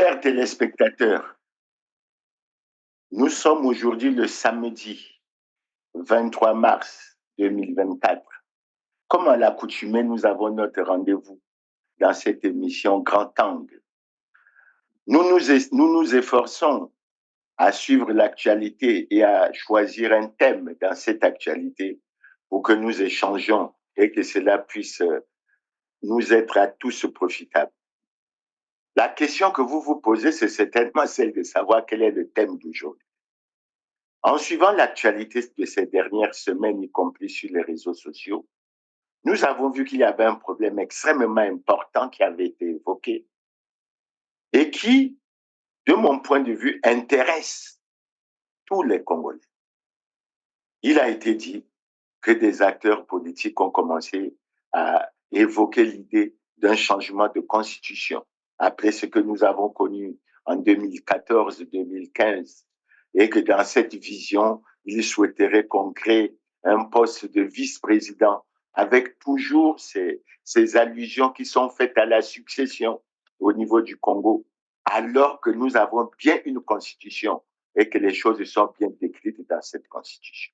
Chers téléspectateurs, nous sommes aujourd'hui le samedi 23 mars 2024. Comme à l'accoutumée, nous avons notre rendez-vous dans cette émission Grand Angle. Nous nous efforçons à suivre l'actualité et à choisir un thème dans cette actualité pour que nous échangions et que cela puisse nous être à tous profitable. La question que vous vous posez, c'est certainement celle de savoir quel est le thème d'aujourd'hui. En suivant l'actualité de ces dernières semaines, y compris sur les réseaux sociaux, nous avons vu qu'il y avait un problème extrêmement important qui avait été évoqué et qui, de mon point de vue, intéresse tous les Congolais. Il a été dit que des acteurs politiques ont commencé à évoquer l'idée d'un changement de constitution après ce que nous avons connu en 2014-2015 et que dans cette vision, ils souhaiteraient qu'on crée un poste de vice-président avec toujours ces allusions qui sont faites à la succession au niveau du Congo, alors que nous avons bien une constitution et que les choses sont bien décrites dans cette constitution.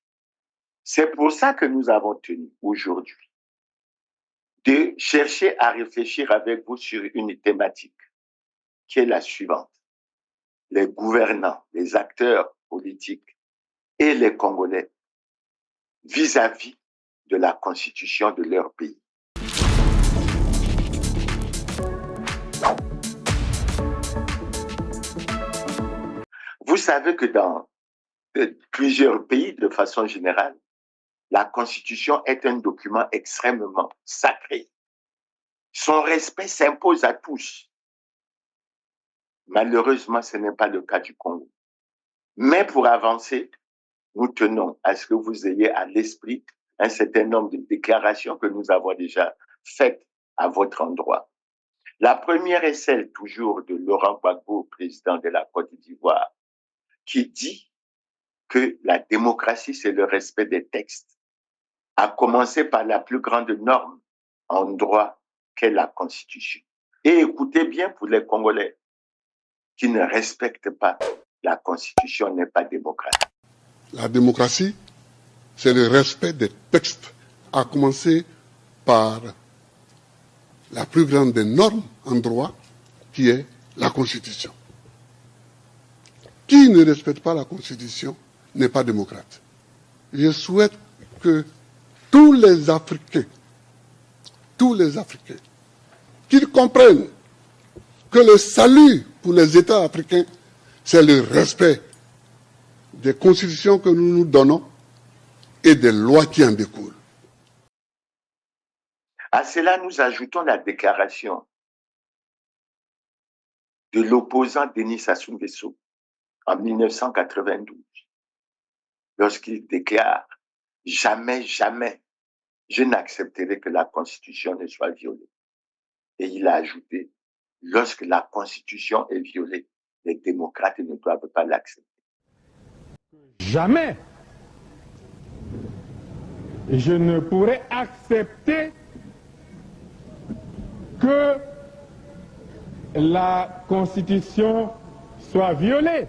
C'est pour ça que nous avons tenu aujourd'hui de chercher à réfléchir avec vous sur une thématique qui est la suivante. Les gouvernants, les acteurs politiques et les Congolais vis-à-vis de la constitution de leur pays. Vous savez que dans plusieurs pays, de façon générale, la constitution est un document extrêmement sacré. Son respect s'impose à tous. Malheureusement, ce n'est pas le cas du Congo. Mais pour avancer, nous tenons à ce que vous ayez à l'esprit un certain nombre de déclarations que nous avons déjà faites à votre endroit. La première est celle toujours de Laurent Gbagbo, président de la Côte d'Ivoire, qui dit que la démocratie, c'est le respect des textes, à commencer par la plus grande norme en droit qu'est la Constitution. Et écoutez bien pour les Congolais qui ne respectent pas la Constitution n'est pas démocratique. La démocratie, c'est le respect des textes, à commencer par la plus grande des normes en droit, qui est la Constitution. Qui ne respecte pas la Constitution n'est pas démocrate. Je souhaite que tous les Africains, qu'ils comprennent que le salut pour les États africains, c'est le respect des constitutions que nous nous donnons et des lois qui en découlent. À cela, nous ajoutons la déclaration de l'opposant Denis Sassou Nguesso en 1992, lorsqu'il déclare « Jamais, jamais, je n'accepterai que la Constitution ne soit violée ». Et il a ajouté « Lorsque la Constitution est violée, les démocrates ne doivent pas l'accepter ». Jamais je ne pourrai accepter que la Constitution soit violée.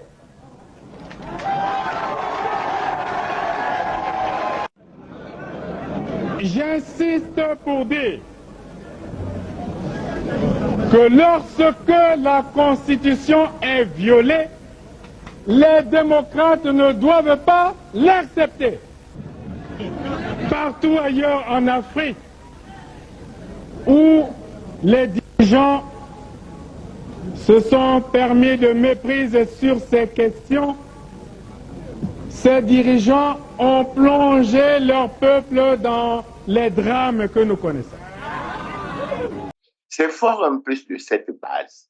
J'insiste pour dire que lorsque la Constitution est violée, les démocrates ne doivent pas l'accepter. Partout ailleurs en Afrique, où les dirigeants se sont permis de méprise sur ces questions, ces dirigeants ont plongé leur peuple dans les drames que nous connaissons. C'est fort un peu de cette base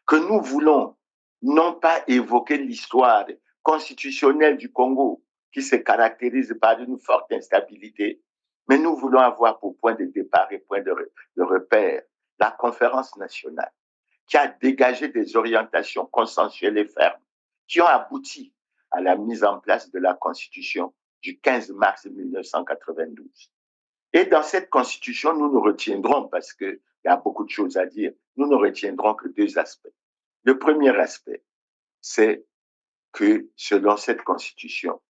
que nous voulons non pas évoquer l'histoire constitutionnelle du Congo qui se caractérise par une forte instabilité, mais nous voulons avoir pour point de départ et point de repère la conférence nationale qui a dégagé des orientations consensuelles et fermes qui ont abouti à la mise en place de la Constitution du 15 mars 1992. Et dans cette Constitution, nous ne retiendrons, parce qu'il y a beaucoup de choses à dire, nous ne retiendrons que deux aspects. Le premier aspect, c'est que selon cette constitution,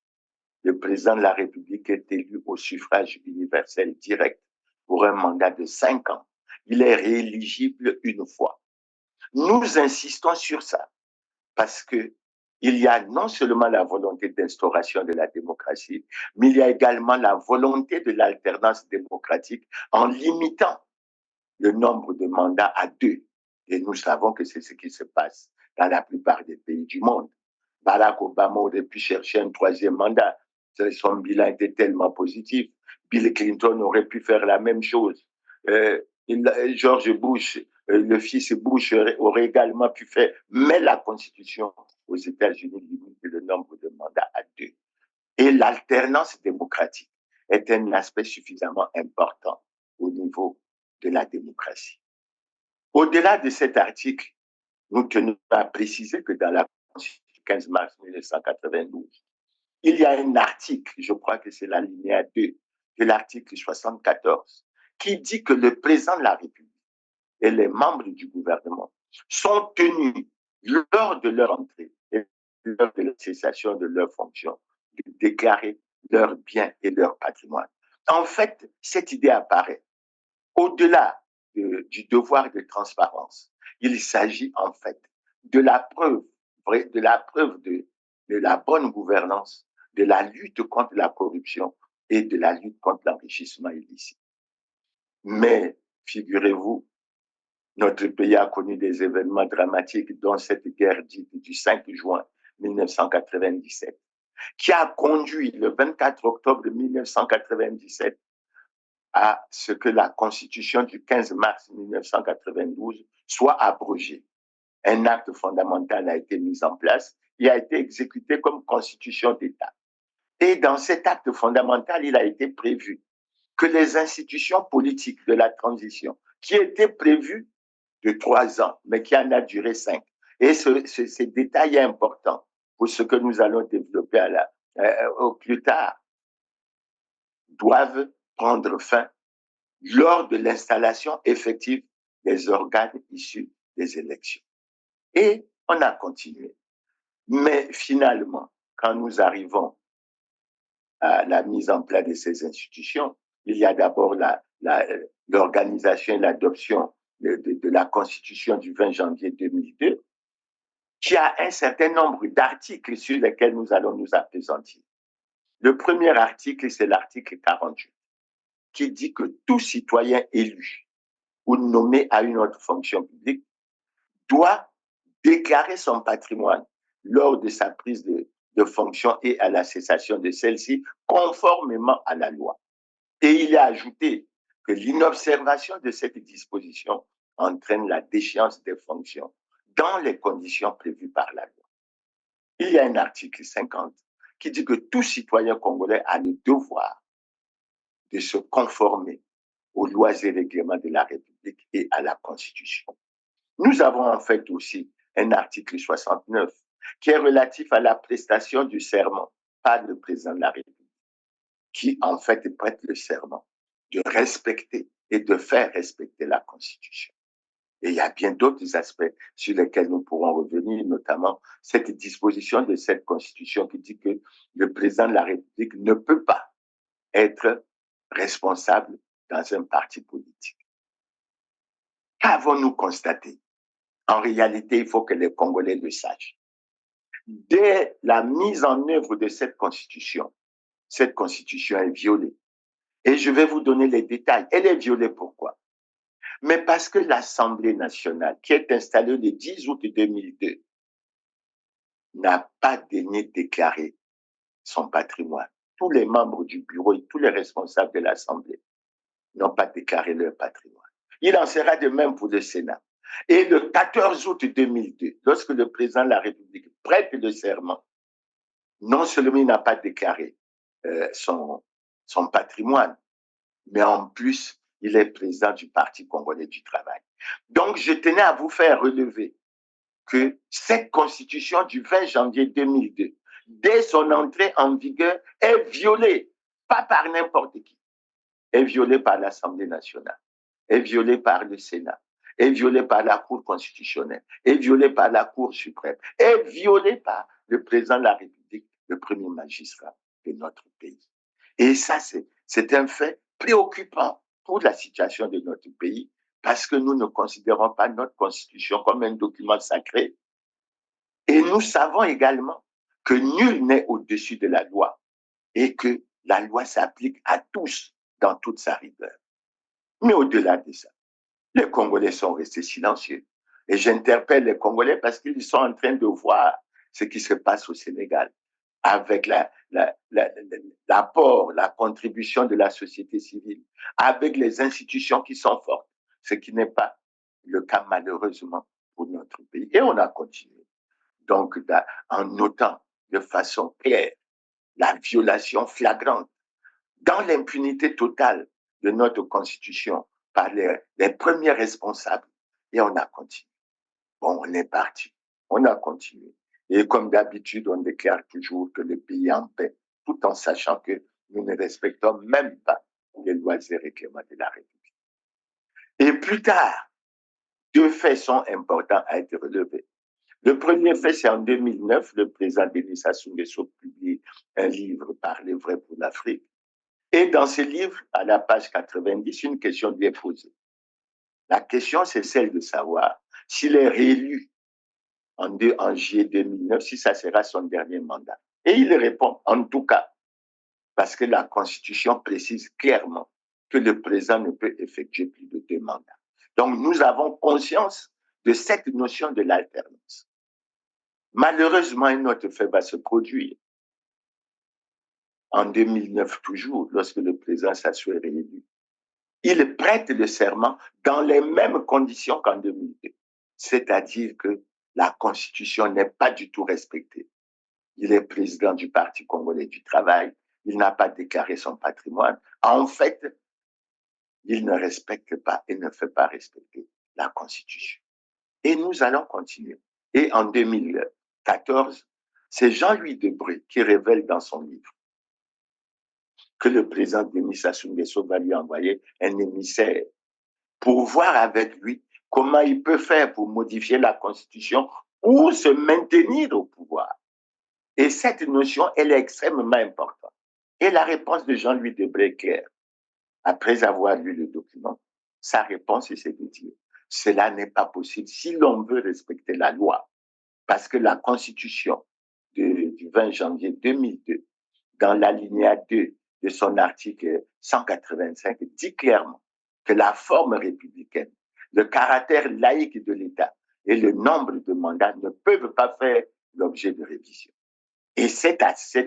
le président de la République est élu au suffrage universel direct pour un mandat de 5 ans. Il est rééligible une fois. Nous insistons sur ça parce que il y a non seulement la volonté d'instauration de la démocratie, mais il y a également la volonté de l'alternance démocratique en limitant le nombre de mandats à 2. Et nous savons que c'est ce qui se passe dans la plupart des pays du monde. Barack Obama aurait pu chercher un 3e mandat. Son bilan était tellement positif. Bill Clinton aurait pu faire la même chose. George Bush, le fils Bush, aurait également pu faire. Mais la Constitution aux États-Unis limite le nombre de mandats à 2. Et l'alternance démocratique est un aspect suffisamment important au niveau de la démocratie. Au-delà de cet article, nous tenons à préciser que dans la Constitution du 15 mars 1992, il y a un article, je crois que c'est l'alinéa 2 de l'article 74, qui dit que le président de la République et les membres du gouvernement sont tenus, lors de leur entrée et lors de la cessation de leurs fonctions, de déclarer leurs biens et leur patrimoine. En fait, cette idée apparaît. Au-delà du devoir de transparence, il s'agit en fait de la preuve de la bonne gouvernance, de la lutte contre la corruption et de la lutte contre l'enrichissement illicite. Mais figurez-vous, notre pays a connu des événements dramatiques, dont cette guerre dite du 5 juin 1997, qui a conduit le 24 octobre 1997 à ce que la Constitution du 15 mars 1992 soit abrogée. Un acte fondamental a été mis en place et a été exécuté comme Constitution d'État. Et dans cet acte fondamental, il a été prévu que les institutions politiques de la transition, qui étaient prévues de 3 ans, mais qui en a duré 5, et ce détail est important pour ce que nous allons développer au plus tard, doivent prendre fin lors de l'installation effective des organes issus des élections. Et on a continué. Mais finalement, quand nous arrivons à la mise en place de ces institutions, il y a d'abord l'organisation et l'adoption de la Constitution du 20 janvier 2002, qui a un certain nombre d'articles sur lesquels nous allons nous appesantir. Le premier article, c'est l'article 48, qui dit que tout citoyen élu ou nommé à une autre fonction publique doit déclarer son patrimoine lors de sa prise de fonction et à la cessation de celle-ci, conformément à la loi. Et il a ajouté que l'inobservation de cette disposition entraîne la déchéance des fonctions dans les conditions prévues par la loi. Il y a un article 50 qui dit que tout citoyen congolais a le devoir de se conformer aux lois et règlements de la République et à la Constitution. Nous avons en fait aussi un article 69 qui est relatif à la prestation du serment par le président de la République, qui en fait prête le serment de respecter et de faire respecter la Constitution. Et il y a bien d'autres aspects sur lesquels nous pourrons revenir, notamment cette disposition de cette Constitution qui dit que le président de la République ne peut pas être responsable dans un parti politique. Qu'avons-nous constaté? En réalité, il faut que les Congolais le sachent. Dès la mise en œuvre de cette Constitution est violée. Et je vais vous donner les détails. Elle est violée pourquoi? Mais parce que l'Assemblée nationale, qui est installée le 10 août 2002, n'a pas daigné déclarer son patrimoine. Tous les membres du bureau et tous les responsables de l'Assemblée n'ont pas déclaré leur patrimoine. Il en sera de même pour le Sénat. Et le 14 août 2002, lorsque le président de la République prête le serment, non seulement il n'a pas déclaré son patrimoine, mais en plus, il est président du Parti congolais du travail. Donc, je tenais à vous faire relever que cette constitution du 20 janvier 2002, dès son entrée en vigueur, est violée, pas par n'importe qui, est violée par l'Assemblée nationale, est violée par le Sénat, est violée par la Cour constitutionnelle, est violée par la Cour suprême, est violée par le président de la République, le premier magistrat de notre pays. Et ça, c'est un fait préoccupant pour la situation de notre pays, parce que nous ne considérons pas notre constitution comme un document sacré. Et nous savons également que nul n'est au-dessus de la loi et que la loi s'applique à tous dans toute sa rigueur. Mais au-delà de ça, les Congolais sont restés silencieux. Et j'interpelle les Congolais parce qu'ils sont en train de voir ce qui se passe au Sénégal avec l'apport, la contribution de la société civile, avec les institutions qui sont fortes, ce qui n'est pas le cas malheureusement pour notre pays. Et on a continué. Donc, en notant de façon claire la violation flagrante, dans l'impunité totale de notre Constitution par les premiers responsables, et on a continué. Bon, on est parti. On a continué. Et comme d'habitude, on déclare toujours que le pays est en paix, tout en sachant que nous ne respectons même pas les lois et règlements de la République. Et plus tard, deux faits sont importants à être relevés. Le premier fait, c'est en 2009, le président Denis Sassou Nguesso publie un livre, Parler vrai pour l'Afrique. Et dans ce livre, à la page 90, une question lui est posée. La question, c'est celle de savoir s'il est réélu en juillet 2009, si ça sera son dernier mandat. Et il répond, en tout cas, parce que la Constitution précise clairement que le président ne peut effectuer plus de 2 mandats. Donc, nous avons conscience de cette notion de l'alternance. Malheureusement, un autre fait va se produire. En 2009 toujours, lorsque le président Sassou est réélu, il prête le serment dans les mêmes conditions qu'en 2002. C'est-à-dire que la Constitution n'est pas du tout respectée. Il est président du Parti congolais du travail, il n'a pas déclaré son patrimoine. En fait, il ne respecte pas et ne fait pas respecter la Constitution. Et nous allons continuer. Et en 2014, c'est Jean-Louis Debré qui révèle dans son livre que le président Denis Sassou Nguesso va lui envoyer un émissaire pour voir avec lui comment il peut faire pour modifier la Constitution ou se maintenir au pouvoir. Et cette notion, elle est extrêmement importante. Et la réponse de Jean-Louis Debré est claire. Après avoir lu le document, sa réponse, c'est de dire, cela n'est pas possible si l'on veut respecter la loi. Parce que la Constitution du 20 janvier 2002, dans l'alinéa 2 de son article 185, dit clairement que la forme républicaine, le caractère laïque de l'État et le nombre de mandats ne peuvent pas faire l'objet de révision. Et cette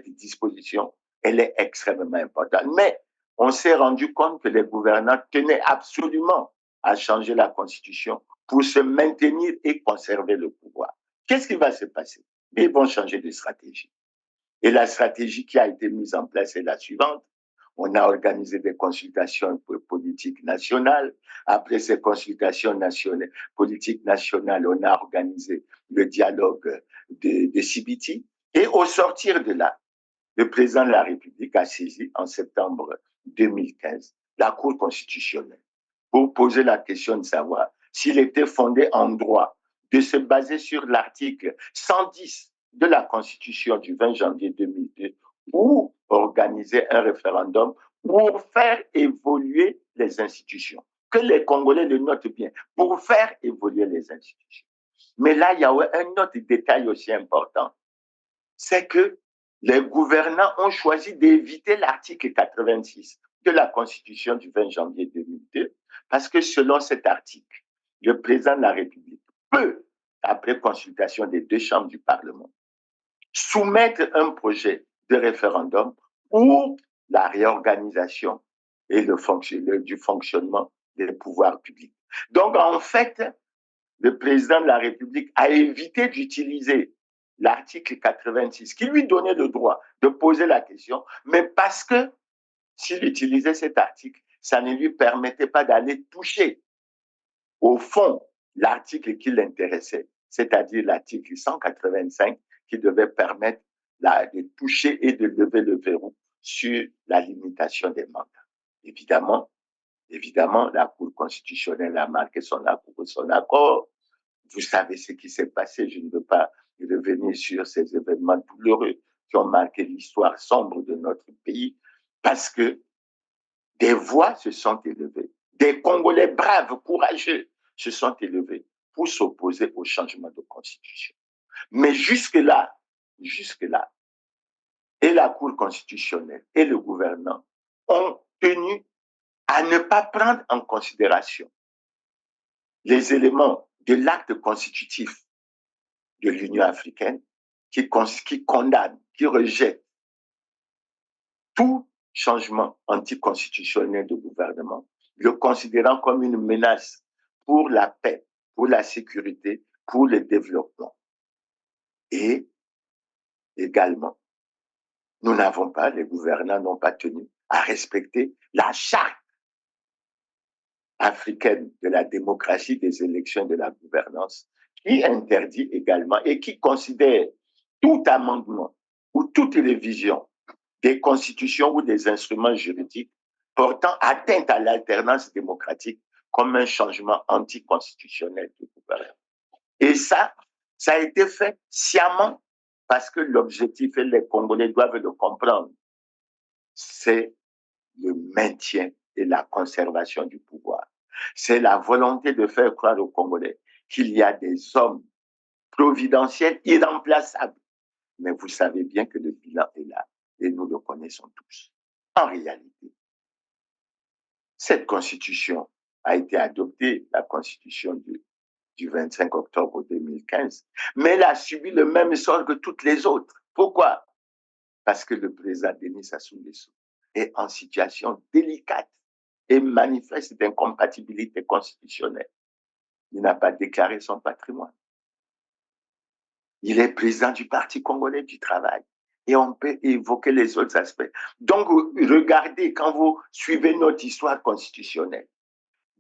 disposition, elle est extrêmement importante. Mais on s'est rendu compte que les gouvernants tenaient absolument à changer la Constitution pour se maintenir et conserver le pouvoir. Qu'est-ce qui va se passer? Ils vont changer de stratégie. Et la stratégie qui a été mise en place est la suivante. On a organisé des consultations politiques nationales. Après ces consultations politiques nationales, on a organisé le dialogue de CBT. Et au sortir de là, le président de la République a saisi en septembre 2015 la Cour constitutionnelle pour poser la question de savoir s'il était fondé en droit de se baser sur l'article 110 de la Constitution du 20 janvier 2002 pour organiser un référendum pour faire évoluer les institutions. Que les Congolais le notent bien, pour faire évoluer les institutions. Mais là, il y a un autre détail aussi important, c'est que les gouvernants ont choisi d'éviter l'article 86 de la Constitution du 20 janvier 2002, parce que selon cet article, le président de la République peut, après consultation des 2 chambres du Parlement, soumettre un projet de référendum pour la réorganisation et du fonctionnement des pouvoirs publics. Donc, en fait, le président de la République a évité d'utiliser l'article 86 qui lui donnait le droit de poser la question, mais parce que s'il utilisait cet article, ça ne lui permettait pas d'aller toucher au fond l'article qui l'intéressait, c'est-à-dire l'article 185 qui devait permettre de toucher et de lever le verrou sur la limitation des mandats. Évidemment, Évidemment, la Cour constitutionnelle a marqué son accord. Vous savez ce qui s'est passé. Je ne veux pas revenir sur ces événements douloureux qui ont marqué l'histoire sombre de notre pays, parce que des voix se sont élevées. Des Congolais braves, courageux se sont élevés pour s'opposer au changement de constitution. Mais jusque-là, et la Cour constitutionnelle et le gouvernement ont tenu à ne pas prendre en considération les éléments de l'acte constitutif de l'Union africaine qui condamne, qui rejette tout changement anticonstitutionnel de gouvernement, le considérant comme une menace pour la paix, pour la sécurité, pour le développement. Et également, les gouvernants n'ont pas tenu à respecter la charte africaine de la démocratie, des élections, de la gouvernance, qui interdit également et qui considère tout amendement ou toute révision des constitutions ou des instruments juridiques portant atteinte à l'alternance démocratique comme un changement anticonstitutionnel du gouvernement. Et ça a été fait sciemment parce que l'objectif, et les Congolais doivent le comprendre, c'est le maintien et la conservation du pouvoir. C'est la volonté de faire croire aux Congolais qu'il y a des hommes providentiels irremplaçables. Mais vous savez bien que le bilan est là et nous le connaissons tous. En réalité, cette constitution a été adoptée, la constitution du 25 octobre 2015, mais elle a subi le même sort que toutes les autres. Pourquoi? Parce que le président Denis Sassou Nguesso est en situation délicate et manifeste d'incompatibilité constitutionnelle. Il n'a pas déclaré son patrimoine. Il est président du Parti congolais du travail. Et on peut évoquer les autres aspects. Donc, regardez, quand vous suivez notre histoire constitutionnelle,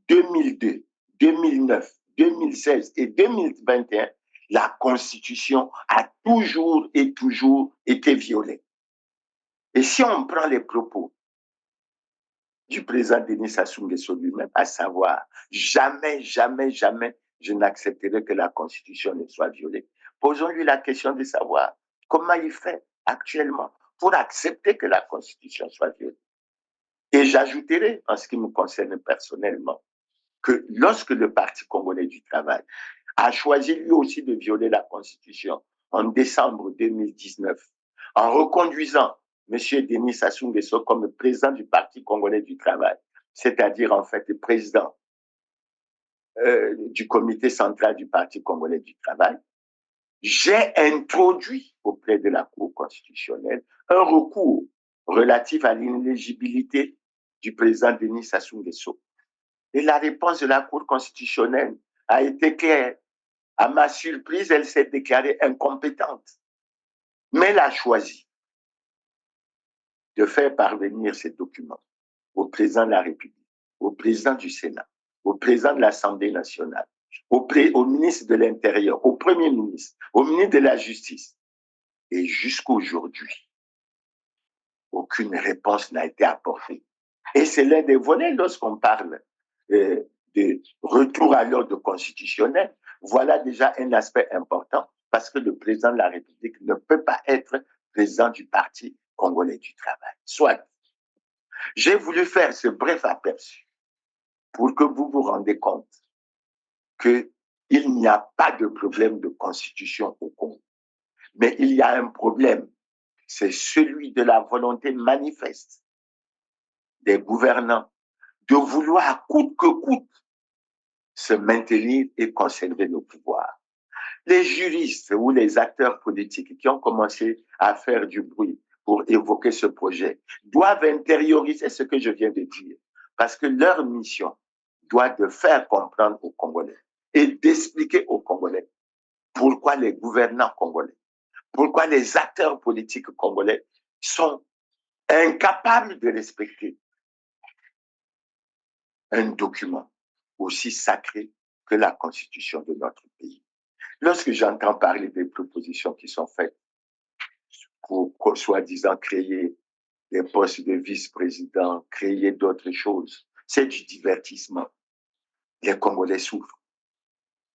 2002, 2009, 2016 et 2021, la Constitution a toujours été violée. Et si on prend les propos du président Denis Sassou Nguesso lui-même, à savoir jamais, jamais, jamais, je n'accepterai que la Constitution ne soit violée. Posons-lui la question de savoir comment il fait actuellement pour accepter que la Constitution soit violée. Et j'ajouterai, en ce qui me concerne personnellement, que lorsque le Parti congolais du travail a choisi lui aussi de violer la Constitution en décembre 2019, en reconduisant M. Denis Sassou Nguesso comme président du Parti congolais du travail, c'est-à-dire en fait le président du comité central du Parti congolais du travail, j'ai introduit auprès de la Cour constitutionnelle un recours relatif à l'inéligibilité du président Denis Sassou Nguesso. Et la réponse de la Cour constitutionnelle a été claire. À ma surprise, elle s'est déclarée incompétente. Mais elle a choisi de faire parvenir ces documents au président de la République, au président du Sénat, au président de l'Assemblée nationale, au ministre de l'Intérieur, au Premier ministre, au ministre de la Justice. Et jusqu'aujourd'hui, aucune réponse n'a été apportée. Et c'est l'un des volets lorsqu'on parle de retour à l'ordre constitutionnel. Voilà déjà un aspect important parce que le président de la République ne peut pas être président du Parti congolais du travail. Soit, j'ai voulu faire ce bref aperçu pour que vous vous rendez compte qu'il n'y a pas de problème de constitution au Congo. Mais il y a un problème, c'est celui de la volonté manifeste des gouvernants de vouloir à coûte que coûte se maintenir et conserver le pouvoir. Les juristes ou les acteurs politiques qui ont commencé à faire du bruit pour évoquer ce projet doivent intérioriser ce que je viens de dire, parce que leur mission doit de faire comprendre aux Congolais et d'expliquer aux Congolais pourquoi les gouvernants congolais, pourquoi les acteurs politiques congolais sont incapables de respecter un document aussi sacré que la constitution de notre pays. Lorsque j'entends parler des propositions qui sont faites pour soi-disant créer des postes de vice-président, créer d'autres choses, c'est du divertissement. Les Congolais souffrent.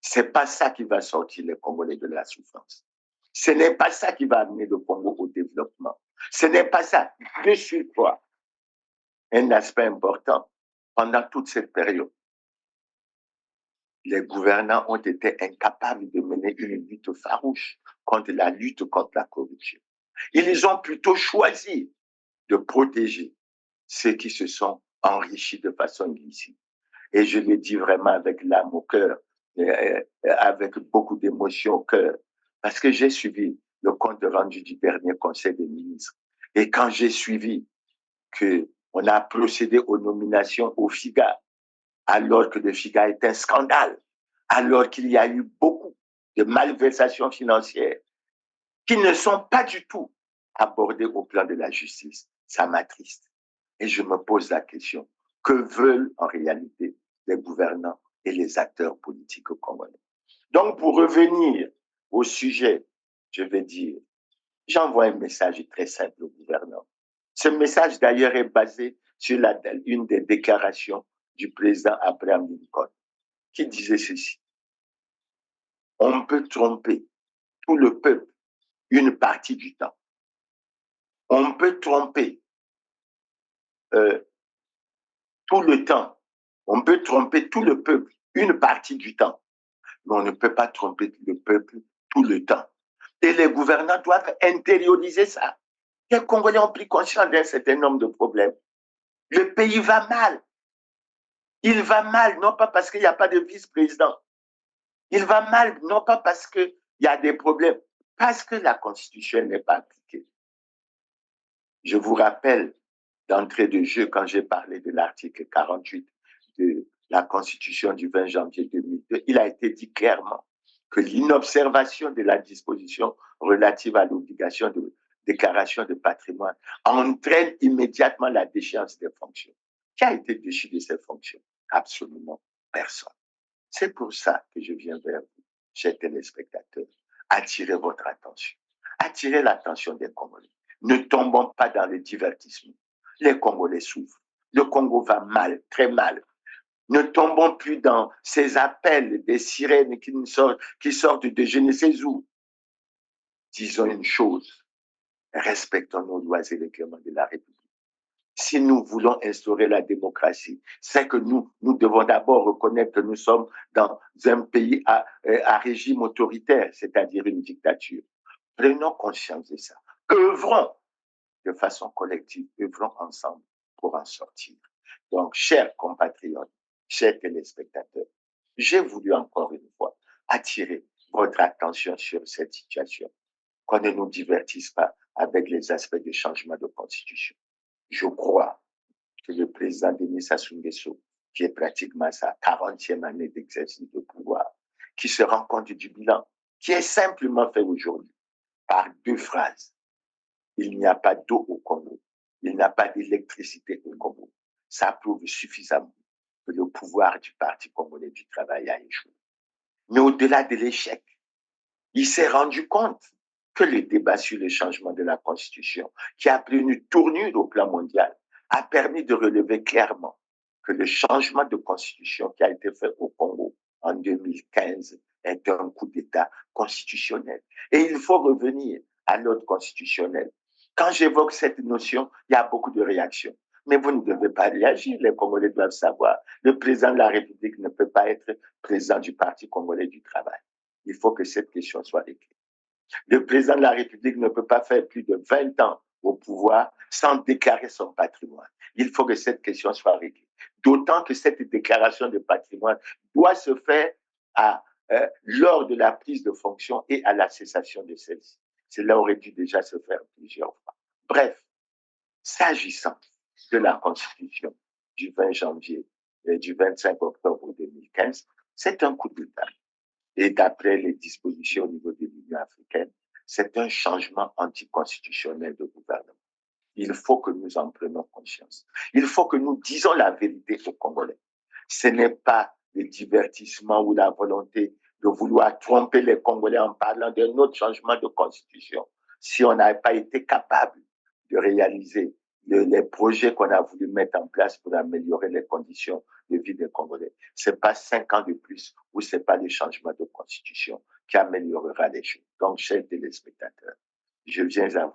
C'est pas ça qui va sortir les Congolais de la souffrance. Ce n'est pas ça qui va amener le Congo au développement. Ce n'est pas ça. De surcroît, un aspect important, pendant toute cette période, les gouvernants ont été incapables de mener une lutte farouche contre la corruption. Ils ont plutôt choisi de protéger ceux qui se sont enrichis de façon illicite. Et je le dis vraiment avec l'âme au cœur, avec beaucoup d'émotion au cœur, parce que j'ai suivi le compte rendu du dernier Conseil des ministres. Et quand j'ai suivi qu'on a procédé aux nominations au FIGA, alors que le FIGA est un scandale, alors qu'il y a eu beaucoup de malversations financières qui ne sont pas du tout abordées au plan de la justice, ça m'attriste. Et je me pose la question, que veulent en réalité les gouvernants et les acteurs politiques congolais? Donc, pour revenir au sujet, je vais dire, j'envoie un message très simple au gouvernement. Ce message, d'ailleurs, est basé sur une des déclarations du président Abraham Lincoln, qui disait ceci. On peut tromper tout le peuple une partie du temps. On peut tromper tout le temps. On peut tromper tout le peuple une partie du temps, mais on ne peut pas tromper le peuple tout le temps. Et les gouvernants doivent intérioriser ça. Les Congolais ont pris conscience d'un certain nombre de problèmes. Le pays va mal. Il va mal, non pas parce qu'il n'y a pas de vice-président. Il va mal, non pas parce qu'il y a des problèmes, parce que la Constitution n'est pas appliquée. Je vous rappelle, d'entrée de jeu, quand j'ai parlé de l'article 48 de la Constitution du 20 janvier 2002, il a été dit clairement que l'inobservation de la disposition relative à l'obligation de déclaration de patrimoine entraîne immédiatement la déchéance des fonctions. Qui a été déchu de ces fonctions? Absolument personne. C'est pour ça que je viens vers vous, chers téléspectateurs, attirer votre attention, attirer l'attention des Congolais. Ne tombons pas dans le divertissement. Les Congolais souffrent. Le Congo va mal, très mal. Ne tombons plus dans ces appels des sirènes qui sortent de je ne sais où. Disons une chose, respectons nos lois et règlements de la République. Si nous voulons instaurer la démocratie, c'est que nous devons d'abord reconnaître que nous sommes dans un pays à régime autoritaire, c'est-à-dire une dictature. Prenons conscience de ça. Œuvrons de façon collective, œuvrons ensemble pour en sortir. Donc, chers compatriotes, chers téléspectateurs, j'ai voulu encore une fois attirer votre attention sur cette situation, qu'on ne nous divertisse pas avec les aspects de changement de constitution. Je crois que le président Denis Sassou Nguesso, qui est pratiquement à sa 40e année d'exercice de pouvoir, qui se rend compte du bilan, qui est simplement fait aujourd'hui par 2 phrases. Il n'y a pas d'eau au Congo. Il n'y a pas d'électricité au Congo. Ça prouve suffisamment que le pouvoir du Parti congolais du travail a échoué. Mais au-delà de l'échec, il s'est rendu compte que le débat sur le changement de la Constitution, qui a pris une tournure au plan mondial, a permis de relever clairement que le changement de Constitution qui a été fait au Congo en 2015 est un coup d'État constitutionnel. Et il faut revenir à l'ordre constitutionnel. Quand j'évoque cette notion, il y a beaucoup de réactions. Mais vous ne devez pas réagir, les Congolais doivent savoir. Le président de la République ne peut pas être président du Parti congolais du travail. Il faut que cette question soit réglée. Le président de la République ne peut pas faire plus de 20 ans au pouvoir sans déclarer son patrimoine. Il faut que cette question soit réglée. D'autant que cette déclaration de patrimoine doit se faire lors de la prise de fonction et à la cessation de celle-ci. Cela aurait dû déjà se faire plusieurs fois. Bref, s'agissant de la Constitution du 20 janvier et du 25 octobre 2015, c'est un coup d'État. Et d'après les dispositions au niveau de l'Union africaine, c'est un changement anticonstitutionnel de gouvernement. Il faut que nous en prenions conscience. Il faut que nous disions la vérité aux Congolais. Ce n'est pas le divertissement ou la volonté de vouloir tromper les Congolais en parlant d'un autre changement de constitution. Si on n'a pas été capable de réaliser les projets qu'on a voulu mettre en place pour améliorer les conditions de vie des Congolais. Ce n'est pas 5 ans de plus ou ce n'est pas le changement de constitution qui améliorera les choses. Donc, chers téléspectateurs, je viens à vous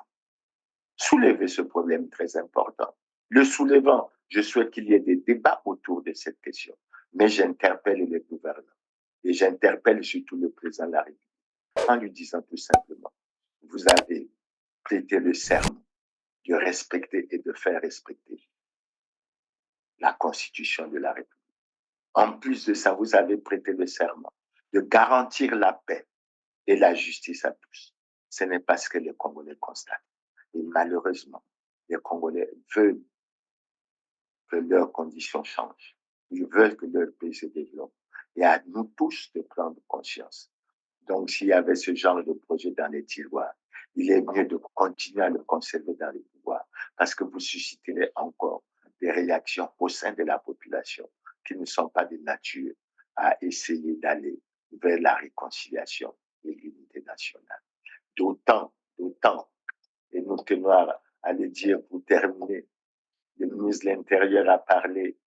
soulever ce problème très important. Le soulevant, je souhaite qu'il y ait des débats autour de cette question, mais j'interpelle les gouvernants et j'interpelle surtout le président de la République en lui disant tout simplement, vous avez prêté le serment de respecter et de faire respecter la Constitution de la République. En plus de ça, vous avez prêté le serment de garantir la paix et la justice à tous. Ce n'est pas ce que les Congolais constatent. Et malheureusement, les Congolais veulent que leurs conditions changent. Ils veulent que leur pays se développe. Et à nous tous de prendre conscience. Donc, s'il y avait ce genre de projet dans les tiroirs, il est mieux de continuer à le conserver dans les tiroirs parce que vous susciterez encore des réactions au sein de la population qui ne sont pas de nature à essayer d'aller vers la réconciliation et l'unité nationale. D'autant, et nous tenons à le dire pour terminer, le ministre de l'Intérieur a parlé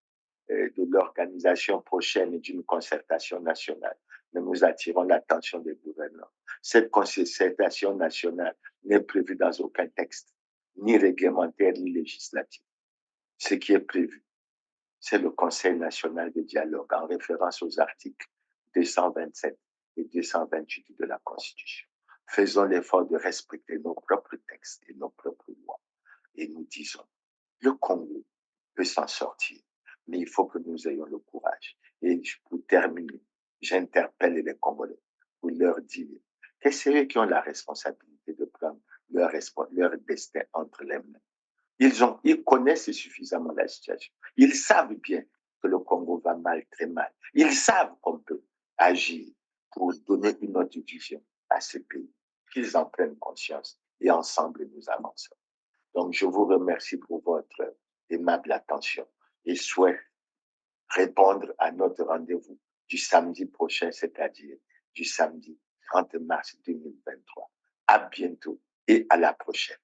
de l'organisation prochaine d'une concertation nationale. Mais nous attirons l'attention des gouvernants. Cette concertation nationale n'est prévue dans aucun texte, ni réglementaire, ni législatif. Ce qui est prévu, c'est le Conseil national de dialogue en référence aux articles 227 et 228 de la Constitution. Faisons l'effort de respecter nos propres textes et nos propres lois. Et nous disons, le Congo peut s'en sortir, mais il faut que nous ayons le courage. Et pour terminer, j'interpelle les Congolais pour leur dire que c'est eux qui ont la responsabilité de prendre leur destin entre les mains. Ils connaissent suffisamment la situation. Ils savent bien que le Congo va mal, très mal. Ils savent qu'on peut agir pour donner une autre vision à ce pays. Qu'ils en prennent conscience et ensemble nous avançons. Donc, je vous remercie pour votre aimable attention et souhaite répondre à notre rendez-vous du samedi prochain, c'est-à-dire du samedi 30 mars 2023. À bientôt et à la prochaine.